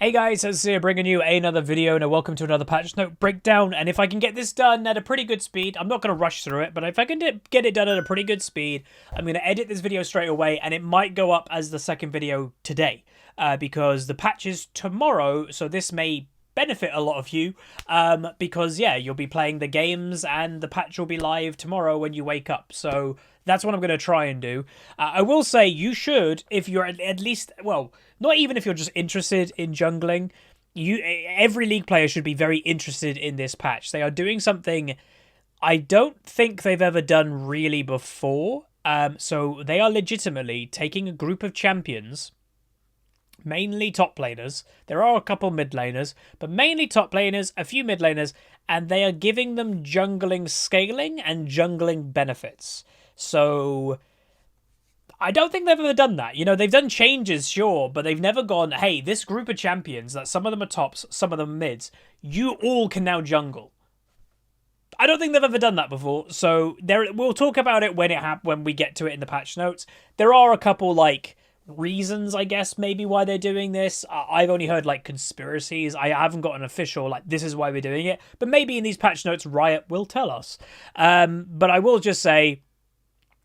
Hey guys, it's here bringing you another video and welcome to another patch note breakdown. And if I can get this done at a pretty good speed, I'm not going to rush through it, but if I can get it done at a pretty good speed, I'm going to edit this video straight away and it might go up as the second video today because the patch is tomorrow, so this may benefit a lot of you because yeah, you'll be playing the games and the patch will be live tomorrow when you wake up. So that's what I'm going to try and do. I will say you should, if you're at least, well, not even if you're just interested in jungling, every League player should be very interested in this patch. They are doing something I don't think they've ever done really before. So they are legitimately taking a group of champions, mainly top laners. There are a couple mid laners, but mainly top laners, a few mid laners, and they are giving them jungling scaling and jungling benefits. So I don't think they've ever done that. You know, they've done changes, sure, but they've never gone, hey, this group of champions, that some of them are tops, some of them are mids, you all can now jungle. I don't think they've ever done that before, so we'll talk about it when we get to it in the patch notes. There are a couple, like, reasons, I guess, maybe why they're doing this. I've only heard, like, conspiracies. I haven't got an official, like, this is why we're doing it. But maybe in these patch notes, Riot will tell us. But I will just say,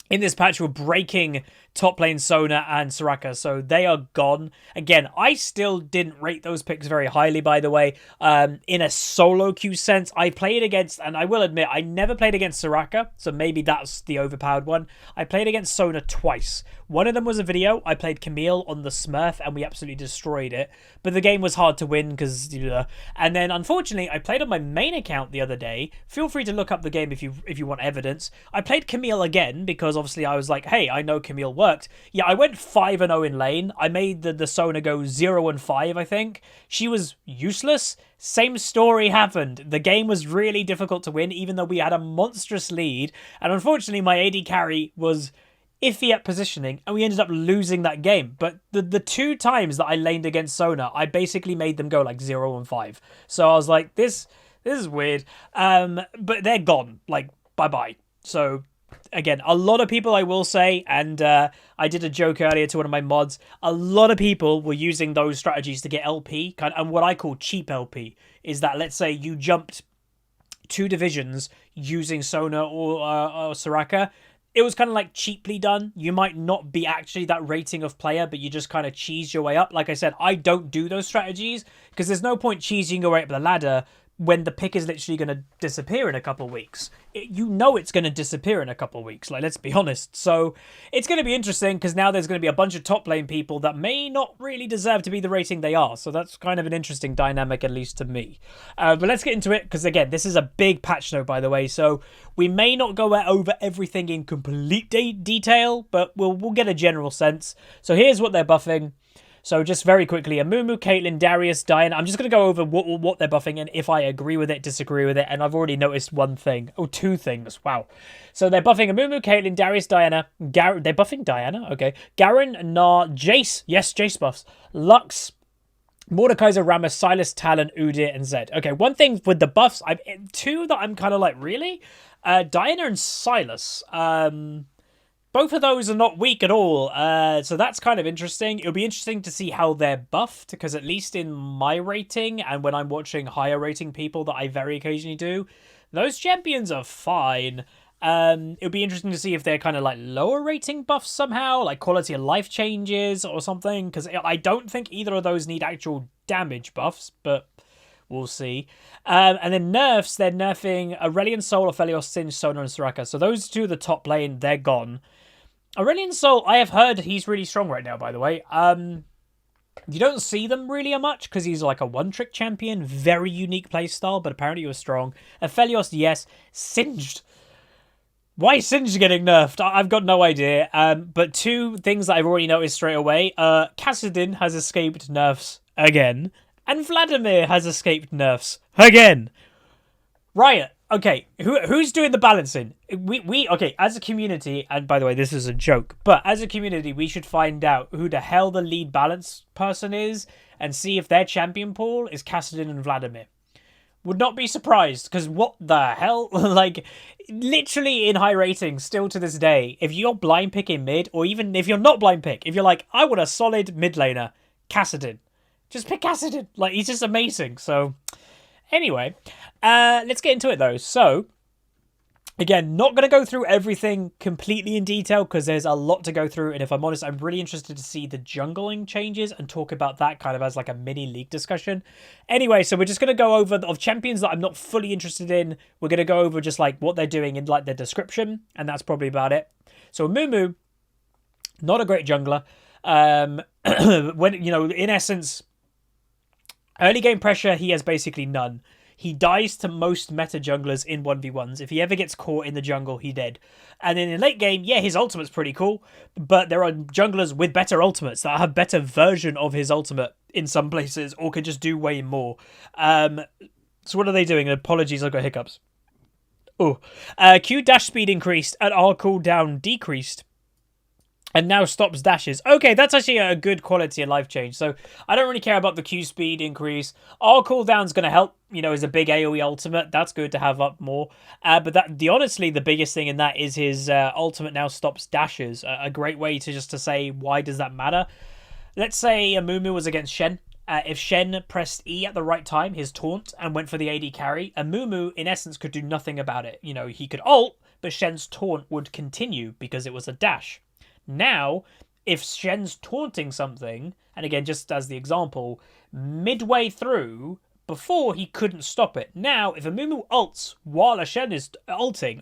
in this patch, we're breaking top lane Sona and Soraka, so they are gone. Again, I still didn't rate those picks very highly, by the way. In a solo queue sense, I played against, and I will admit, I never played against Soraka, so maybe that's the overpowered one. I played against Sona twice. One of them was a video. I played Camille on the Smurf, and we absolutely destroyed it. But the game was hard to win, because... and then, unfortunately, I played on my main account the other day. Feel free to look up the game if you want evidence. I played Camille again, because obviously I was like, hey, I know Camille worked. Yeah, I went 5-0 in lane. I made the Sona go 0-5, I think. She was useless. Same story happened. The game was really difficult to win, even though we had a monstrous lead. And unfortunately, my AD carry was iffy at positioning, and we ended up losing that game. But the two times that I laned against Sona, I basically made them go like 0-5. So I was like, this is weird. But they're gone. Like, bye-bye. So... again, a lot of people, I will say, and I did a joke earlier to one of my mods, a lot of people were using those strategies to get LP, and what I call cheap LP, is that, let's say you jumped 2 divisions using Sona or Soraka. It was kind of like cheaply done. You might not be actually that rating of player, but you just kind of cheese your way up. Like I said, I don't do those strategies, because there's no point cheesing your way up the ladder when the pick is literally going to disappear in a couple of weeks. You know it's going to disappear in a couple of weeks, like, let's be honest. So it's going to be interesting, because now there's going to be a bunch of top lane people that may not really deserve to be the rating they are. So that's kind of an interesting dynamic, at least to me. But let's get into it, because again, this is a big patch note, by the way. So we may not go over everything in complete detail, but we'll get a general sense. So here's what they're buffing. So just very quickly, Amumu, Caitlyn, Darius, Diana. I'm just going to go over what they're buffing and if I agree with it, disagree with it. And I've already noticed one thing. Oh, 2 things. Wow. So they're buffing Amumu, Caitlyn, Darius, Diana. They're buffing Diana. Okay. Garen, Gnar, Jace. Yes, Jace buffs. Lux, Mordekaiser, Rammus, Silas, Talon, Udyr, and Zed. Okay, one thing with the buffs, 2 that I'm kind of like, really? Diana and Silas. Both of those are not weak at all, so that's kind of interesting. It'll be interesting to see how they're buffed, because at least in my rating, and when I'm watching higher rating people that I very occasionally do, those champions are fine. It'll be interesting to see if they're kind of like lower rating buffs somehow, like quality of life changes or something, because I don't think either of those need actual damage buffs, but... we'll see. And then nerfs, they're nerfing Aurelion Sol, Aphelios, Singed, Sona, and Soraka. So those 2 of the top lane, they're gone. Aurelion Sol, I have heard he's really strong right now, by the way. You don't see them really much, because he's like a one-trick champion. Very unique playstyle, but apparently he was strong. Aphelios, yes. Singed. Why is Singed getting nerfed? I've got no idea. But 2 things that I've already noticed straight away. Kassadin has escaped nerfs again. And Vladimir has escaped nerfs again. Riot. Okay, who's doing the balancing? Okay, as a community, and by the way, this is a joke, but as a community, we should find out who the hell the lead balance person is and see if their champion pool is Kassadin and Vladimir. Would not be surprised, because what the hell? Like, literally in high ratings, still to this day, if you're blind picking mid, or even if you're not blind pick, if you're like, I want a solid mid laner, Kassadin. Just pick Kassadin. Like, he's just amazing. So, anyway, let's get into it, though. So, again, not going to go through everything completely in detail because there's a lot to go through. And if I'm honest, I'm really interested to see the jungling changes and talk about that kind of as like a mini league discussion. Anyway, so we're just going to go over of champions that I'm not fully interested in. We're going to go over just like what they're doing in like their description. And that's probably about it. So Amumu, not a great jungler. When, you know, in essence, early game pressure, he has basically none. He dies to most meta junglers in 1v1s. If he ever gets caught in the jungle, he's dead. And then in late game, yeah, his ultimate's pretty cool, but there are junglers with better ultimates that have better version of his ultimate in some places, or can just do way more. So what are they doing? Apologies, I've got hiccups. Oh, Q dash speed increased and R cooldown decreased. And now stops dashes. Okay, that's actually a good quality of life change. So I don't really care about the Q speed increase. R cooldown's going to help, you know, as a big AoE ultimate. That's good to have up more. But honestly, the biggest thing in that is his ultimate now stops dashes. A great way to just to say, why does that matter? Let's say Amumu was against Shen. If Shen pressed E at the right time, his taunt, and went for the AD carry, Amumu, in essence, could do nothing about it. You know, he could ult, but Shen's taunt would continue because it was a dash. Now, if Shen's taunting something, and again, just as the example, midway through, before he couldn't stop it. Now, if Amumu ults while a Shen is taunting,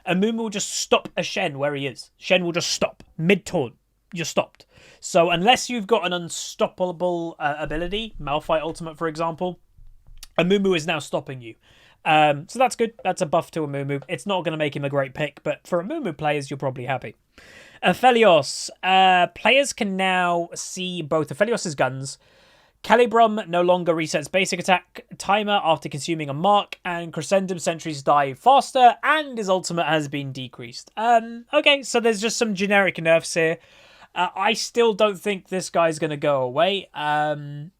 Amumu will just stop a Shen where he is. Shen will just stop, mid-taunt. You're stopped. So unless you've got an unstoppable ability, Malphite Ultimate, for example, Amumu is now stopping you. So that's good. That's a buff to Amumu. It's not going to make him a great pick, but for Amumu players, you're probably happy. Aphelios. Players can now see both Aphelios' guns. Calibrum no longer resets basic attack timer after consuming a mark, and Crescendum sentries die faster, and his ultimate has been decreased. Okay, so there's just some generic nerfs here. I still don't think this guy's going to go away. In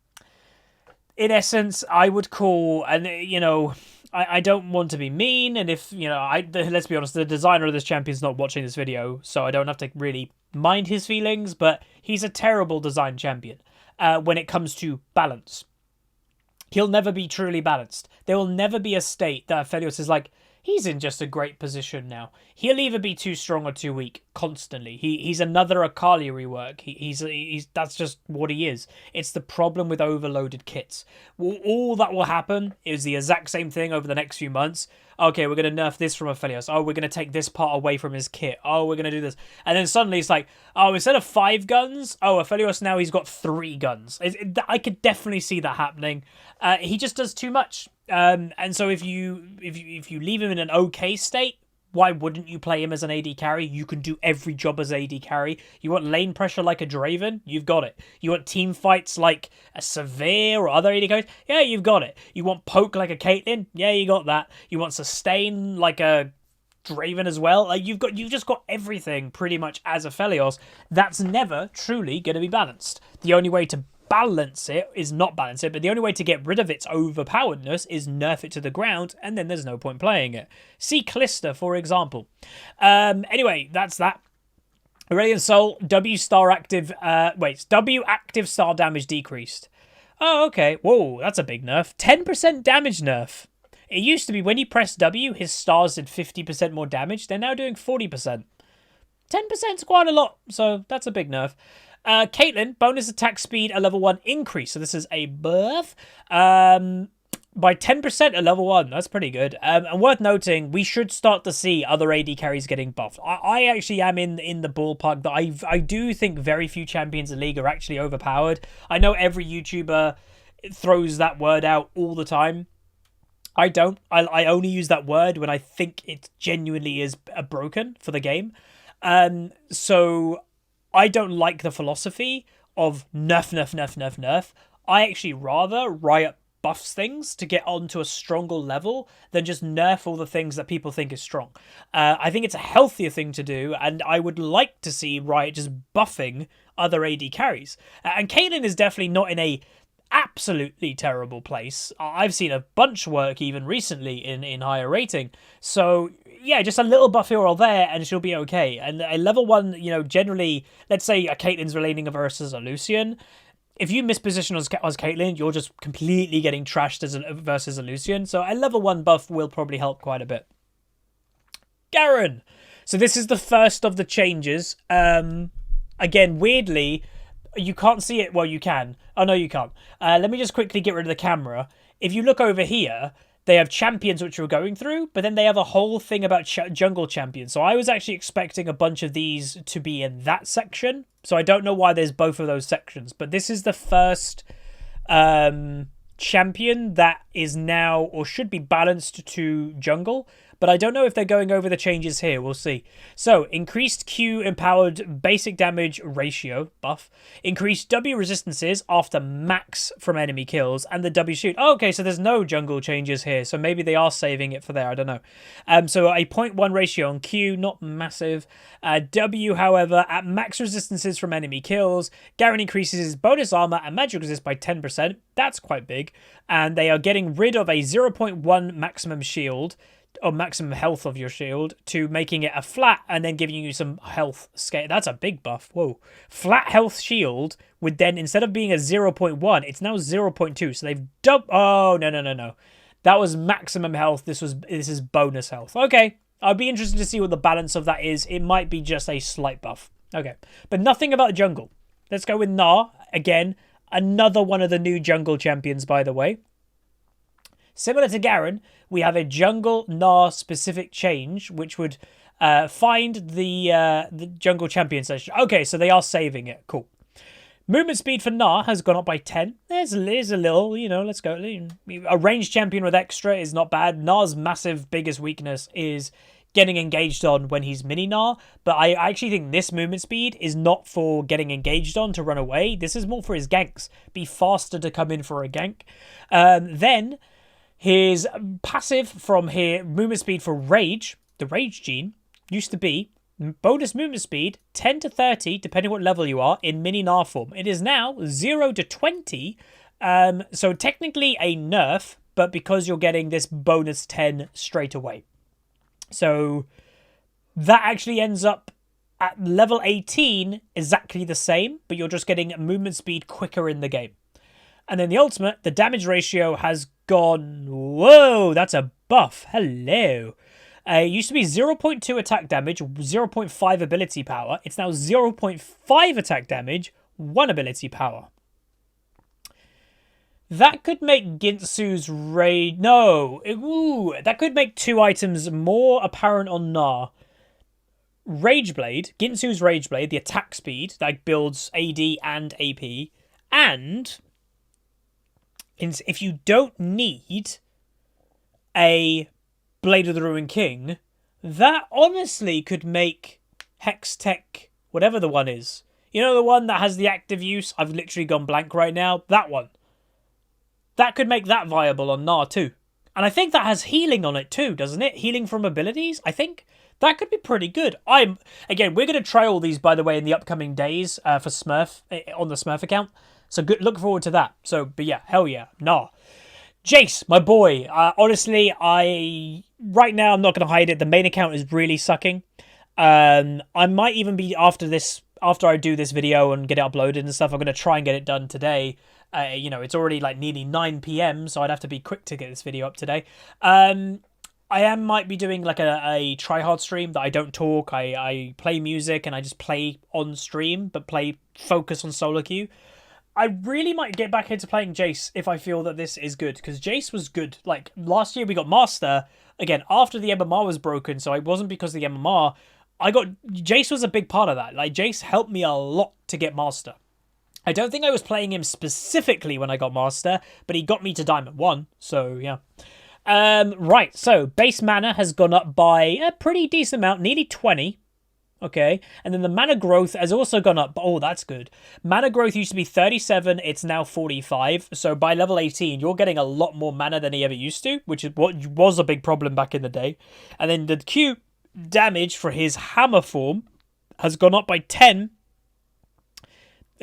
essence, I would call, and you know, I don't want to be mean, and if, you know, let's be honest, the designer of this champion's not watching this video, so I don't have to really mind his feelings, but he's a terrible design champion when it comes to balance. He'll never be truly balanced. There will never be a state that Aphelios is like, he's in just a great position now. He'll either be too strong or too weak constantly. He's another Akali rework. He's that's just what he is. It's the problem with overloaded kits. All that will happen is the exact same thing over the next few months. Okay, we're going to nerf this from Aphelios. Oh, we're going to take this part away from his kit. Oh, we're going to do this. And then suddenly it's like, oh, instead of 5 guns, oh, Aphelios now he's got 3 guns. I could definitely see that happening. He just does too much. And so if you leave him in an okay state, why wouldn't you play him as an AD carry? You can do every job as AD carry. You want lane pressure like a Draven? You've got it. You want team fights like a Severe or other AD carries? Yeah, you've got it. You want poke like a Caitlyn? Yeah, you got that. You want sustain like a Draven as well? Like you've just got everything pretty much as Aphelios. That's never truly going to be balanced. The only way to balance it is not balance it, but the only way to get rid of its overpoweredness is nerf it to the ground, and then there's no point playing it. See Calista, for example. Anyway, that's that. Aurelion Sol, W active star damage decreased. Oh, okay. Whoa, that's a big nerf. 10% damage nerf. It used to be when you press W, his stars did 50% more damage. They're now doing 40%. 10% is quite a lot, so that's a big nerf. Caitlyn, bonus attack speed at level 1 increase. So this is a buff. By 10% at level 1. That's pretty good. And worth noting, we should start to see other AD carries getting buffed. I actually am in the ballpark that I do think very few champions in the league are actually overpowered. I know every YouTuber throws that word out all the time. I don't. I only use that word when I think it genuinely is broken for the game. So I don't like the philosophy of nerf. I actually rather Riot buffs things to get onto a stronger level than just nerf all the things that people think is strong. I think it's a healthier thing to do, and I would like to see Riot just buffing other AD carries. And Caitlyn is definitely not in a absolutely terrible place. I've seen a bunch work even recently in higher rating. So yeah, just a little buff here or there and she'll be okay. And a level 1, you know, generally, let's say a Caitlyn's relating versus a Lucian, if you misposition as Caitlyn, you're just completely getting trashed versus a Lucian. So a level 1 buff will probably help quite a bit. Garen. So this is the first of the changes. Again, weirdly, you can't see it. Well, you can. Oh, no, you can't. Let me just quickly get rid of the camera. If you look over here, they have champions which we're going through, but then they have a whole thing about jungle champions. So I was actually expecting a bunch of these to be in that section. So I don't know why there's both of those sections. But this is the first champion that is now, or should be, balanced to jungle. But I don't know if they're going over the changes here. We'll see. So, increased Q empowered basic damage ratio buff. Increased W resistances after max from enemy kills. And the W shoot. Oh, okay, so there's no jungle changes here. So maybe they are saving it for there. I don't know. So a 0.1 ratio on Q. Not massive. W, however, at max resistances from enemy kills. Garen increases his bonus armor and magic resist by 10%. That's quite big. And they are getting rid of a 0.1 maximum shield, or maximum health of your shield, to making it a flat and then giving you some health scale. That's a big buff. Whoa. Flat health shield would then, instead of being a 0.1, it's now 0.2. So they've oh, no. That was maximum health. This is bonus health. Okay. I'd be interested to see what the balance of that is. It might be just a slight buff. Okay. But nothing about jungle. Let's go with Gnar. Again, another one of the new jungle champions, by the way. Similar to Garen, we have a jungle Gnar specific change, which would find the jungle champion session. Okay, so they are saving it. Cool. Movement speed for Gnar has gone up by 10. There's a little, let's go. A ranged champion with extra is not bad. Gnar's massive biggest weakness is getting engaged on when he's mini Gnar, but I actually think this movement speed is not for getting engaged on to run away. This is more for his ganks. Be faster to come in for a gank. Then his passive from here, movement speed for Rage, the Rage gene, used to be bonus movement speed 10 to 30, depending what level you are, in mini Gnar form. It is now 0 to 20, so technically a nerf, but because you're getting this bonus 10 straight away. So that actually ends up at level 18 exactly the same, but you're just getting movement speed quicker in the game. And then the ultimate, the damage ratio has gone... Whoa, that's a buff. Hello. It used to be 0.2 attack damage, 0.5 ability power. It's now 0.5 attack damage, 1 ability power. That could make Ginsu's raid... No. Ooh, that could make 2 items more apparent on Gnar. Rageblade, Ginsu's Rageblade, the attack speed that builds AD and AP, and if you don't need a Blade of the Ruined King, that honestly could make Hextech, whatever the one is. You know, the one that has the active use? I've literally gone blank right now. That one. That could make that viable on Gnar too. And I think that has healing on it too, doesn't it? Healing from abilities, I think. That could be pretty good. Again, we're going to try all these, by the way, in the upcoming days for Smurf, on the Smurf account. So good, look forward to that. So, but yeah, hell yeah, Gnar. Jace, my boy. Honestly, right now, I'm not going to hide it. The main account is really sucking. I might even be, after I do this video and get it uploaded and stuff, I'm going to try and get it done today. It's already like nearly 9 p.m, so I'd have to be quick to get this video up today. I might be doing like a try-hard stream that I don't talk. I play music and I just play on stream, but focus on solo queue. I really might get back into playing Jace if I feel that this is good, because Jace was good. Like, last year we got Master, again, after the MMR was broken, so it wasn't because of the MMR. Jace was a big part of that. Like, Jace helped me a lot to get Master. I don't think I was playing him specifically when I got Master, but he got me to Diamond 1, so yeah. Right, so base mana has gone up by a pretty decent amount, nearly 20. Okay, and then the mana growth has also gone up. Oh, that's good. Mana growth used to be 37, it's now 45. So by level 18, you're getting a lot more mana than he ever used to, which is what was a big problem back in the day. And then the Q damage for his hammer form has gone up by 10.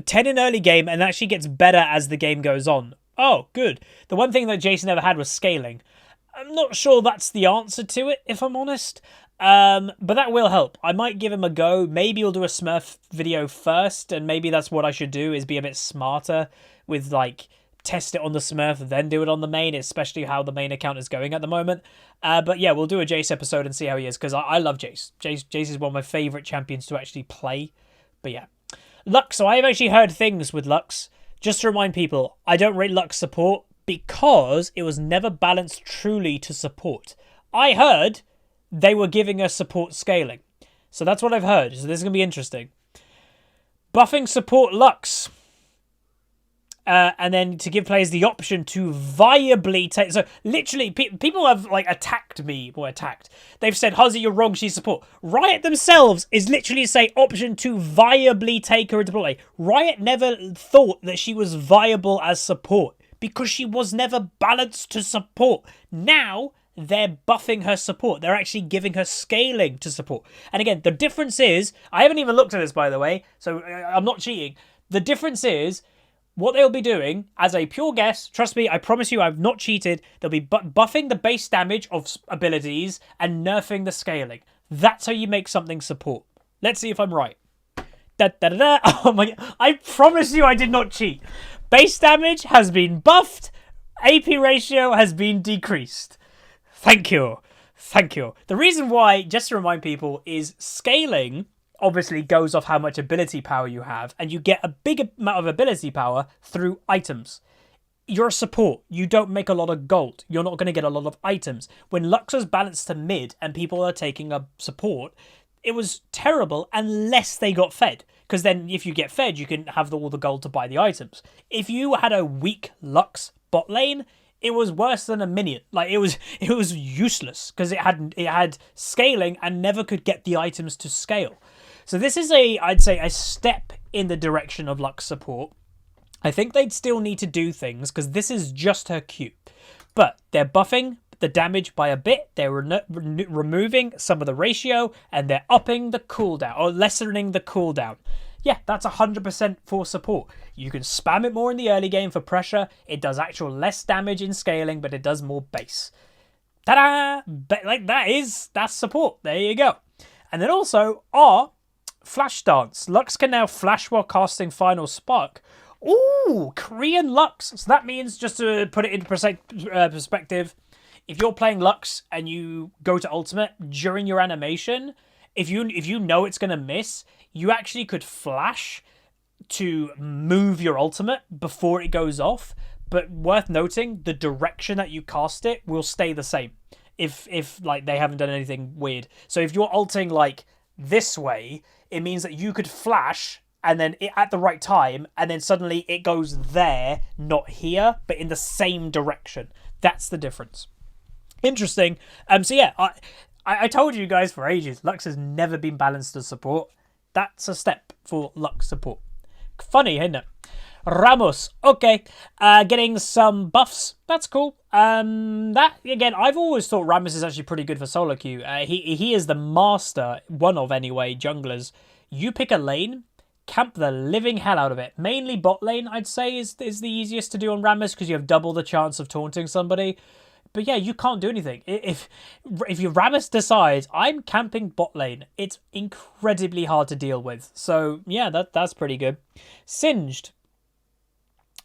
10 in early game, and actually gets better as the game goes on. Oh, good. The one thing that Jason never had was scaling. I'm not sure that's the answer to it, if I'm honest. But that will help. I might give him a go. Maybe he'll do a Smurf video first, and maybe that's what I should do, is be a bit smarter with, like, test it on the Smurf, then do it on the main, especially how the main account is going at the moment. But yeah, we'll do a Jace episode and see how he is, because I love Jace. Jace is one of my favourite champions to actually play. But yeah. Lux, so I've actually heard things with Lux. Just to remind people, I don't rate Lux support because it was never balanced truly to support. I heard they were giving us support scaling. So that's what I've heard. So this is going to be interesting. Buffing support Lux. And then to give players the option to viably take... So literally, people have like attacked me. Or attacked. They've said, Huzzy, you're wrong, she's support. Riot themselves is literally say option to viably take her into play. Riot never thought that she was viable as support because she was never balanced to support. Now they're buffing her support. They're actually giving her scaling to support. And again, the difference is... I haven't even looked at this, by the way, so I'm not cheating. The difference is... what they'll be doing, as a pure guess, trust me, I promise you I've not cheated, they'll be buffing the base damage of abilities and nerfing the scaling. That's how you make something support. Let's see if I'm right. Oh my god, I promise you I did not cheat. Base damage has been buffed, AP ratio has been decreased. Thank you. Thank you. The reason why, just to remind people, is scaling... obviously goes off how much ability power you have, and you get a big amount of ability power through items. You're a support. You don't make a lot of gold. You're not going to get a lot of items. When Lux was balanced to mid and people are taking a support, it was terrible unless they got fed. Because then if you get fed, you can have all the gold to buy the items. If you had a weak Lux bot lane, it was worse than a minion. Like, it was useless because it had scaling and never could get the items to scale. So this is I'd say a step in the direction of Lux support. I think they'd still need to do things because this is just her Q. But they're buffing the damage by a bit. They're removing some of the ratio and they're upping the cooldown or lessening the cooldown. Yeah, that's 100% for support. You can spam it more in the early game for pressure. It does actual less damage in scaling, but it does more base. Ta-da! But like that's support. There you go. And then also Flash Dance. Lux can now flash while casting Final Spark. Ooh, Korean Lux. So that means, just to put it into perspective, if you're playing Lux and you go to ultimate during your animation, if you know it's going to miss, you actually could flash to move your ultimate before it goes off. But worth noting, the direction that you cast it will stay the same if like they haven't done anything weird. So if you're ulting like this way, it means that you could flash and then at the right time, and then suddenly it goes there, not here, but in the same direction. That's the difference. Interesting. So yeah, I told you guys for ages, Lux has never been balanced as support. That's a step for Lux support. Funny, isn't it? Ramos, okay, getting some buffs. That's cool. That again, I've always thought Ramos is actually pretty good for solo queue. He is the master, one of anyway, junglers. You pick a lane, camp the living hell out of it. Mainly bot lane, I'd say, is the easiest to do on Ramos because you have double the chance of taunting somebody. But yeah, you can't do anything. If your Ramos decides, I'm camping bot lane, it's incredibly hard to deal with. So yeah, that's pretty good. Singed.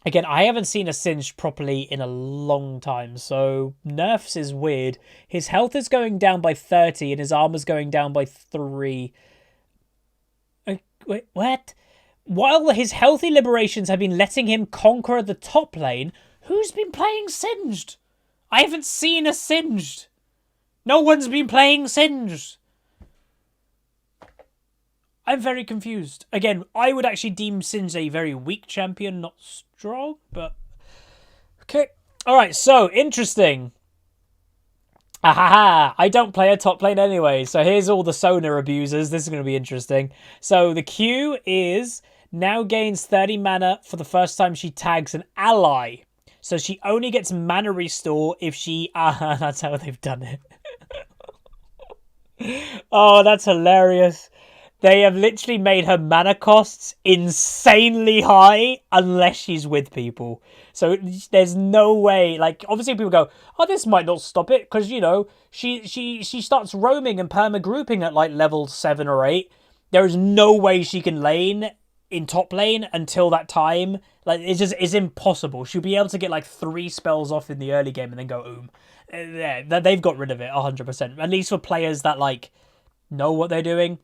Again, I haven't seen a Singed properly in a long time, so nerfs is weird. His health is going down by 30 and his armor's going down by 3. Wait, what? While his healthy liberations have been letting him conquer the top lane, who's been playing Singed? I haven't seen a Singed. No one's been playing Singed. I'm very confused. Again, I would actually deem Singed a very weak champion, not strong, but... okay. Alright, so, interesting. Ahaha, I don't play a top lane anyway, so here's all the Sonar abusers. This is going to be interesting. So, the Q is now gains 30 mana for the first time she tags an ally. So, she only gets mana restore if she... that's how they've done it. Oh, that's hilarious. They have literally made her mana costs insanely high unless she's with people. So there's no way, like, obviously people go, oh, this might not stop it, because, you know, she starts roaming and perma-grouping at, like, level 7 or 8. There is no way she can lane in top lane until that time. Like, it's impossible. She'll be able to get, like, 3 spells off in the early game and then go, Yeah, they've got rid of it, 100%. At least for players that, like, know what they're doing.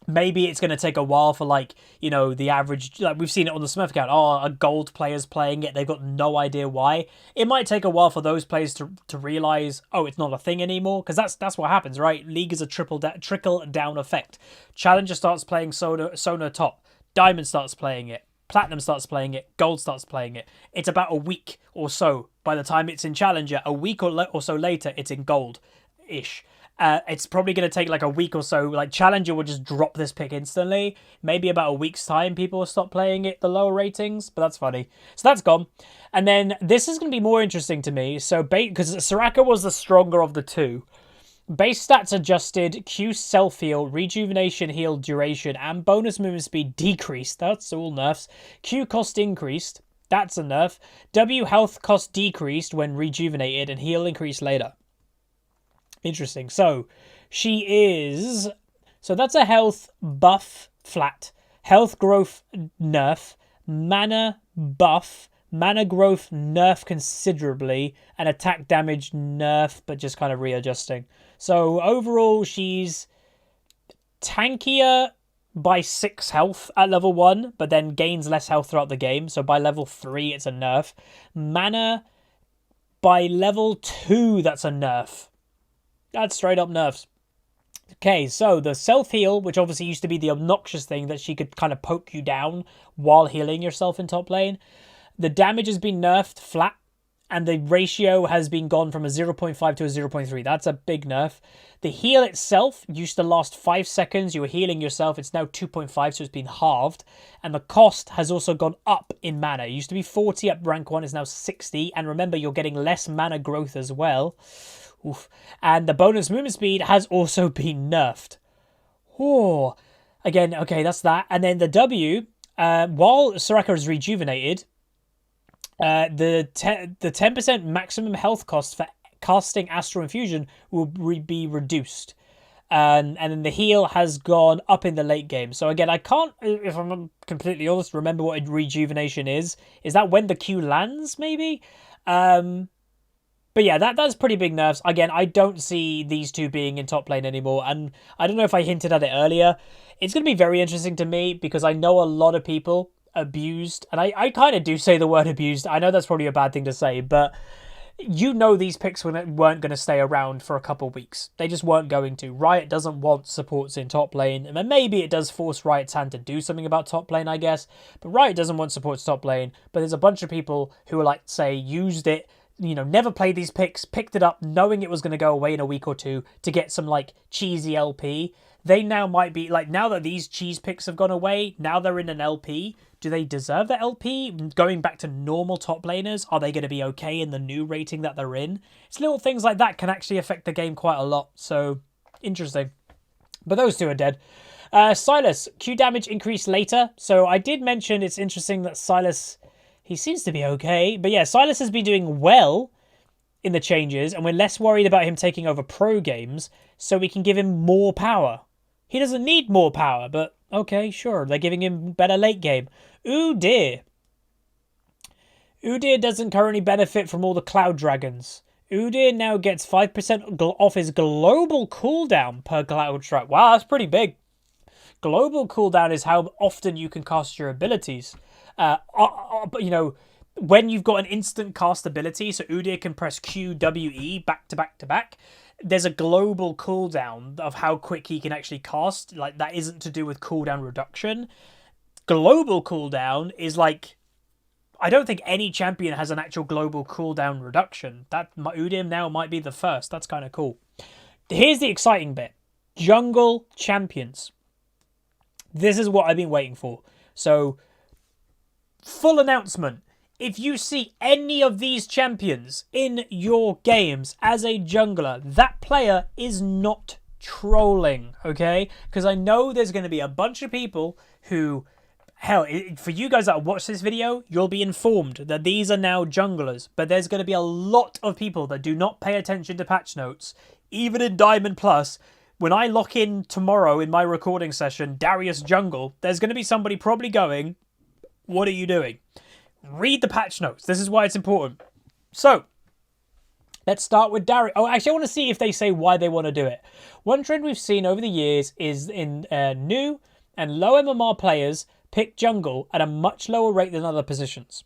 Maybe it's going to take a while for, like, you know, the average, like, we've seen it on the Smurf account. Oh, a gold player's playing it. They've got no idea why. It might take a while for those players to realize, oh, it's not a thing anymore. Because that's what happens, right? League is a trickle-down effect. Challenger starts playing Sona top. Diamond starts playing it. Platinum starts playing it. Gold starts playing it. It's about a week or so. By the time it's in Challenger, a week or so later, it's in Gold-ish. It's probably going to take like a week or so. Like, Challenger will just drop this pick instantly. Maybe about a week's time, people will stop playing it, the lower ratings. But that's funny. So that's gone. And then this is going to be more interesting to me. So, because Soraka was the stronger of the two. Base stats adjusted, Q self-heal, rejuvenation heal duration, and bonus movement speed decreased. That's all nerfs. Q cost increased. That's a nerf. W health cost decreased when rejuvenated, and heal increased later. Interesting. So, she is... So, that's a health buff flat. Health growth nerf. Mana buff. Mana growth nerf considerably. And attack damage nerf, but just kind of readjusting. So, overall, she's tankier by 6 health at level 1, but then gains less health throughout the game. So, by level 3, it's a nerf. Mana by level 2, that's a nerf. That's straight up nerfs. Okay, so the self-heal, which obviously used to be the obnoxious thing that she could kind of poke you down while healing yourself in top lane. The damage has been nerfed flat, and the ratio has been gone from a 0.5 to a 0.3. That's a big nerf. The heal itself used to last 5 seconds. You were healing yourself. It's now 2.5, so it's been halved. And the cost has also gone up in mana. It used to be 40 up rank 1, is now 60. And remember, you're getting less mana growth as well. Oof. And the bonus movement speed has also been nerfed. Oh, again, okay, that's that. And then the W, while Soraka is rejuvenated, the 10% maximum health cost for casting Astral Infusion will be reduced. And then the heal has gone up in the late game. So again, I can't, if I'm completely honest, remember what a rejuvenation is. Is that when the Q lands, maybe? But yeah, that's pretty big nerfs. Again, I don't see these two being in top lane anymore. And I don't know if I hinted at it earlier. It's going to be very interesting to me because I know a lot of people abused. And I kind of do say the word abused. I know that's probably a bad thing to say. But you know these picks weren't going to stay around for a couple of weeks. They just weren't going to. Riot doesn't want supports in top lane. And then maybe it does force Riot's hand to do something about top lane, I guess. But Riot doesn't want supports top lane. But there's a bunch of people who are like, say, used it. You know, never played these picks, picked it up knowing it was going to go away in a week or two to get some, like, cheesy LP. They now might be, like, now that these cheese picks have gone away, now they're in an LP. Do they deserve the LP? Going back to normal top laners, are they going to be okay in the new rating that they're in? It's little things like that can actually affect the game quite a lot. So, interesting. But those two are dead. Sylas, Q damage increased later. So, I did mention it's interesting that Sylas... He seems to be okay. But yeah, Sylas has been doing well in the changes, and we're less worried about him taking over pro games, so we can give him more power. He doesn't need more power, but okay, sure. They're giving him better late game. Udyr. Udyr doesn't currently benefit from all the Cloud Dragons. Udyr now gets 5% off his global cooldown per Cloud Strike. Wow, that's pretty big. Global cooldown is how often you can cast your abilities. But you know, when you've got an instant cast ability, so Udyr can press Q, W, E back to back to back, there's a global cooldown of how quick he can actually cast. Like, that isn't to do with cooldown reduction. Global cooldown is like, I don't think any champion has an actual global cooldown reduction. That Udyr now might be the first. That's kind of cool. Here's the exciting bit. Jungle champions. This is what I've been waiting for. So, full announcement. If you see any of these champions in your games as a jungler, that player is not trolling, okay? Because I know there's going to be a bunch of people who, hell, for you guys that watch this video, you'll be informed that these are now junglers, but there's going to be a lot of people that do not pay attention to patch notes, even in Diamond Plus. When I lock in tomorrow in my recording session, Darius jungle, there's going to be somebody probably going, what are you doing? Read the patch notes. This is why it's important. So, let's start with Darius. Oh, actually, I want to see if they say why they want to do it. One trend we've seen over the years is in new and low MMR players pick jungle at a much lower rate than other positions,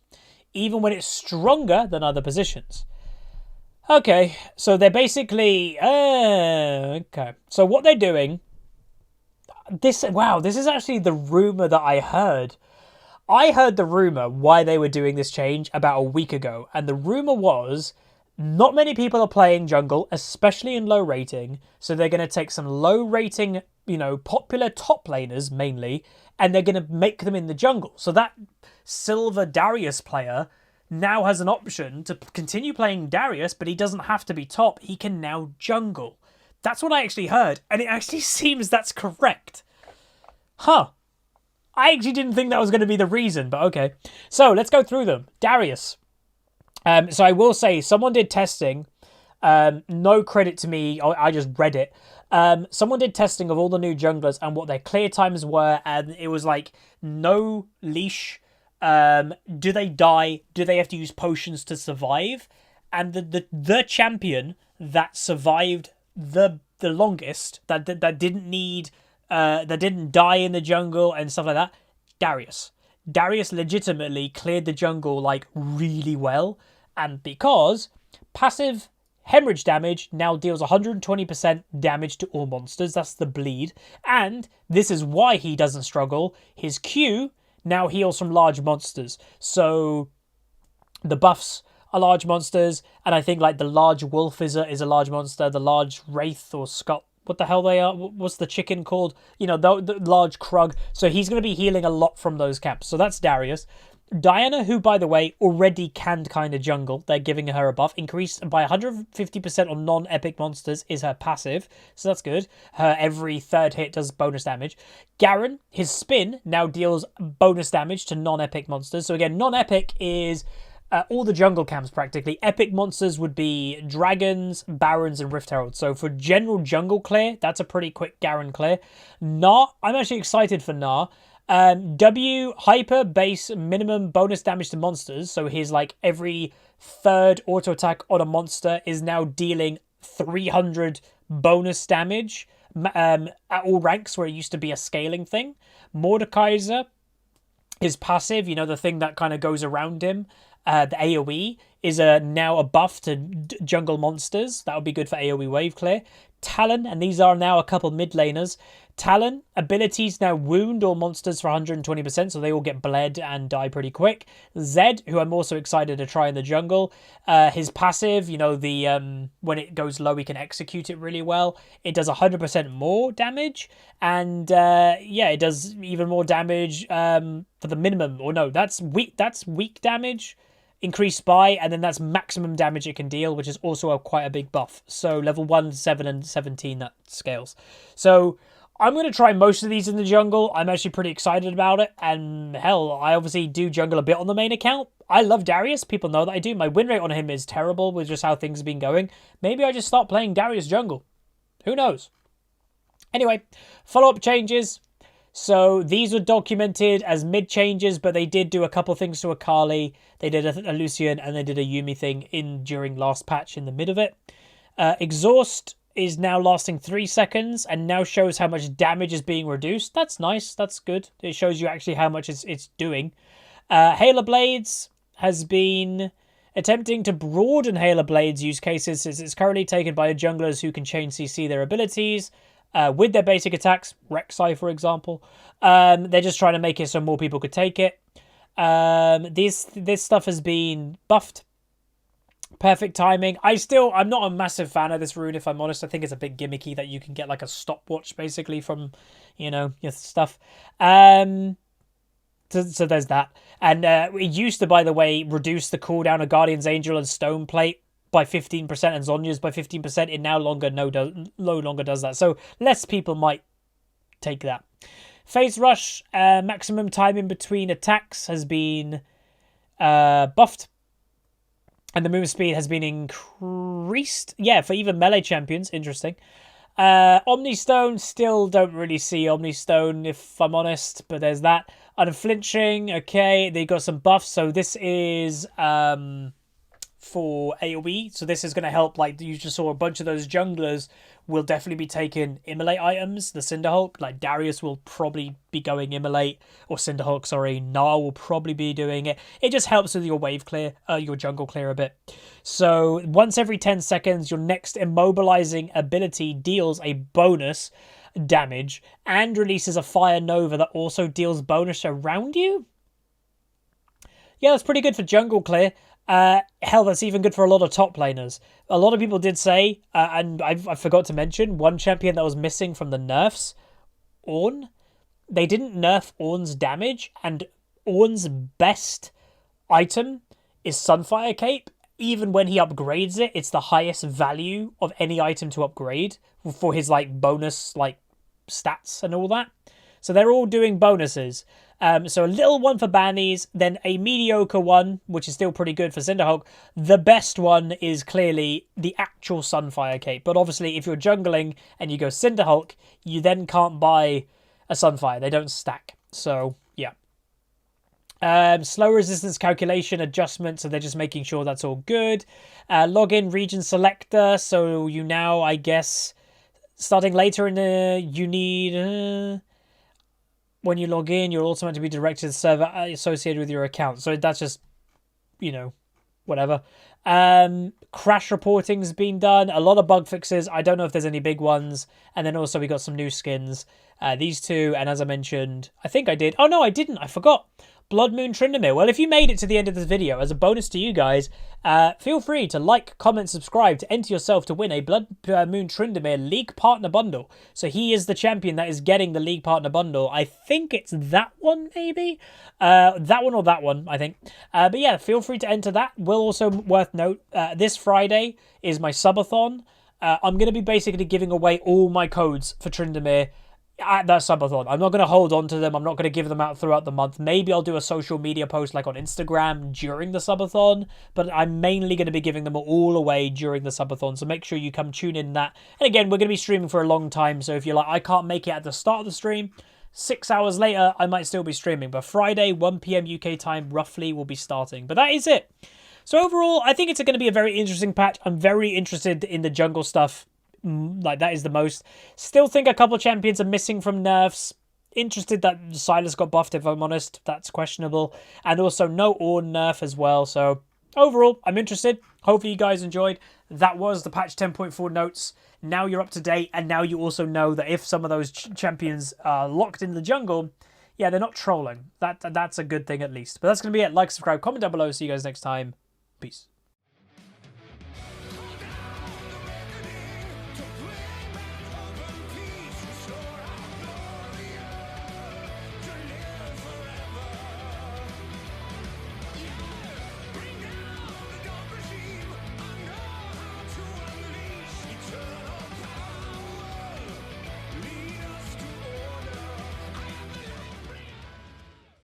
even when it's stronger than other positions. Okay, so they're basically... okay. So what they're doing... This is actually the rumour that I heard. I heard the rumour why they were doing this change about a week ago, and the rumour was not many people are playing jungle, especially in low rating, so they're going to take some low rating, popular top laners mainly, and they're going to make them in the jungle. So that silver Darius player now has an option to continue playing Darius, but he doesn't have to be top. He can now jungle. That's what I actually heard, and it actually seems that's correct. Huh. I actually didn't think that was going to be the reason, but okay. So let's go through them. Darius. So I will say, someone did testing. No credit to me. I just read it. Someone did testing of all the new junglers and what their clear times were, and it was like no leash. Do they die? Do they have to use potions to survive? And the champion that survived the longest, that didn't need, that didn't die in the jungle and stuff like that, Darius. Darius legitimately cleared the jungle like really well, and because passive hemorrhage damage now deals 120% damage to all monsters, that's the bleed, and this is why he doesn't struggle. His Q now heals from large monsters. So the buffs are large monsters, and I think like the large wolf is a large monster, the large wraith or scott, what the hell they are, what's the chicken called? The large Krug. So he's going to be healing a lot from those camps. So that's Darius. Diana, who, by the way, already can kind of jungle. They're giving her a buff. Increased by 150% on non-epic monsters is her passive. So that's good. Her every third hit does bonus damage. Garen, his spin now deals bonus damage to non-epic monsters. So again, non-epic is all the jungle camps practically. Epic monsters would be dragons, barons, and rift heralds. So for general jungle clear, that's a pretty quick Garen clear. Gnar, I'm actually excited for Gnar. W, hyper, base, minimum bonus damage to monsters. So his like every third auto attack on a monster is now dealing 300 bonus damage at all ranks, where it used to be a scaling thing. Mordekaiser, his passive, the thing that kind of goes around him, the AoE, is now a buff to jungle monsters. That would be good for AoE wave clear. Talon, and these are now a couple mid laners. Talon, abilities now wound all monsters for 120%, so they all get bled and die pretty quick. Zed, who I'm also excited to try in the jungle. His passive, when it goes low, he can execute it really well. It does 100% more damage, and it does even more damage for the minimum. Or no, that's weak damage increased by, and then that's maximum damage it can deal, which is also quite a big buff. So level 1, 7, and 17, that scales. So I'm going to try most of these in the jungle. I'm actually pretty excited about it. And hell, I obviously do jungle a bit on the main account. I love Darius. People know that I do. My win rate on him is terrible with just how things have been going. Maybe I just start playing Darius jungle. Who knows? Anyway, follow-up changes. So these were documented as mid changes, but they did do a couple things to Akali. They did a Lucian and they did a Yuumi thing during last patch in the mid of it. Exhaust is now lasting 3 seconds and now shows how much damage is being reduced. That's nice. That's good. It shows you actually how much it's doing. Halo Blades has been attempting to broaden Halo Blades use cases. It's currently taken by junglers who can chain CC their abilities with their basic attacks. Rek'Sai, for example. They're just trying to make it so more people could take it. This stuff has been buffed. Perfect timing. I'm not a massive fan of this rune, if I'm honest. I think it's a bit gimmicky that you can get like a stopwatch basically from, your stuff. So there's that. And it used to, by the way, reduce the cooldown of Guardian's Angel and Stone Plate by 15% and Zhonya's by 15%. It now no longer does that. So less people might take that. Phase Rush, maximum time in between attacks has been buffed. And the movement speed has been increased. Yeah, for even melee champions. Interesting. Omni Stone, still don't really see Omni Stone, if I'm honest. But there's that. Unflinching, okay. They got some buffs. So this is for AoE. So this is going to help. Like, you just saw a bunch of those junglers will definitely be taking Immolate items. The Cinderhulk, like Darius will probably be going Immolate. Or Cinderhulk, sorry. Gnar will probably be doing it. It just helps with your wave clear, your jungle clear a bit. So once every 10 seconds, your next immobilizing ability deals a bonus damage and releases a Fire Nova that also deals bonus around you. Yeah, that's pretty good for jungle clear. Hell, that's even good for a lot of top laners. A lot of people did say, and I forgot to mention, one champion that was missing from the nerfs, Ornn. They didn't nerf Ornn's damage, and Ornn's best item is Sunfire Cape. Even when he upgrades it, it's the highest value of any item to upgrade for his like bonus like stats and all that. So they're all doing bonuses. So a little one for bannies, then a mediocre one, which is still pretty good for Cinderhulk. The best one is clearly the actual Sunfire Cape. But obviously, if you're jungling and you go Cinderhulk, you then can't buy a Sunfire. They don't stack. So, yeah. Slow resistance calculation adjustment, so they're just making sure that's all good. Login region selector, so you now, I guess, starting later in the, you need... when you log in, you'll automatically be directed to the server associated with your account. So that's just, you know, whatever. Crash reporting's been done. A lot of bug fixes. I don't know if there's any big ones. And then also we got some new skins. These two, and as I mentioned, I think I did. Oh, no, I didn't. I forgot. Blood Moon Tryndamere. Well, if you made it to the end of this video, as a bonus to you guys, feel free to like, comment, subscribe to enter yourself to win a Blood Moon Tryndamere League Partner Bundle. So he is the champion that is getting the League Partner Bundle. I think it's that one, maybe? That one or that one, I think. But yeah, feel free to enter that. Will also worth note, this Friday is my subathon. I'm going to be basically giving away all my codes for Tryndamere at that subathon. I'm not going to hold on to them. I'm not going to give them out throughout the month. Maybe I'll do a social media post like on Instagram during the subathon, but I'm mainly going to be giving them all away during the subathon, so make sure you come tune in that. And again, we're going to be streaming for a long time, so if you're like, I can't make it at the start of the stream, 6 hours later, I might still be streaming, but Friday, 1 PM UK time, roughly, will be starting. But that is it. So overall, I think it's going to be a very interesting patch. I'm very interested in the jungle stuff. Like, that is the most. Still think a couple champions are missing from nerfs. Interested that Sylas got buffed, if I'm honest. That's questionable. And also no Ornn nerf as well. So overall, I'm interested. Hopefully you guys enjoyed. That was the patch 10.4 notes. Now you're up to date. And now you also know that if some of those champions are locked in the jungle, yeah, they're not trolling. That's a good thing at least. But that's going to be it. Like, subscribe, comment down below. See you guys next time. Peace.